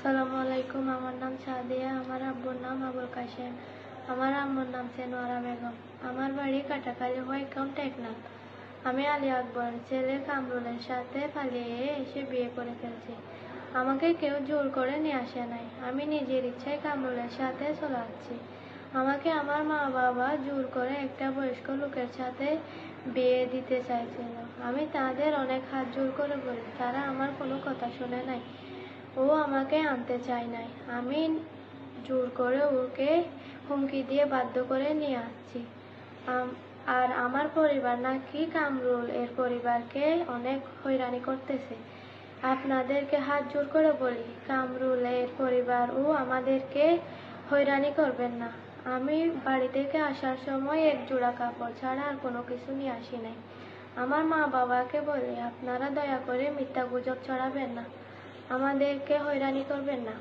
আসসালামু আলাইকুম। আমার নাম সাদিয়া। আমার আব্বুর নাম আবুল কাশেম। আমার আম্মুর নাম সেনোয়ারা বেগম। আমার বাড়ি কাটাখালী, হোয়াইকম, টেকনাফ। আমি আলী আকবরের ছেলে কামরুলের সাথে পালিয়ে এসে বিয়ে করে ফেলছি। আমাকে কেউ জোর করে নিয়ে আসে নাই। আমি নিজের ইচ্ছায় কামরুলের সাথে চলে আসছি। আমাকে আমার মা বাবা জোর করে একটা বয়স্ক লোকের সাথে বিয়ে দিতে চাইছিল। আমি তাদের অনেক হাত জোর করে বলি, তারা আমার কোনো কথা শুনে নাই। ও আমাকে আনতে চায় নাই। আমি জোর করে ওকে হুমকি দিয়ে বাধ্য করে নিয়ে আসছি। আর আমার পরিবার নাকি কামরুল এর পরিবারকে অনেক হয়রানি করতেছে। আপনাদেরকে হাত জোর করে বলি, কামরুল এর পরিবার ও আমাদেরকে হয়রানি করবেন না। আমি বাড়ি থেকে আসার সময় এক জোড়া কাপড় ছাড়া আর কোনো কিছু নিয়ে আসি নাই। আমার মা বাবাকে বলি, আপনারা দয়া করে মিথ্যা গুজব ছড়াবেন না, আমাদেরকে হয়রানি করবেন না।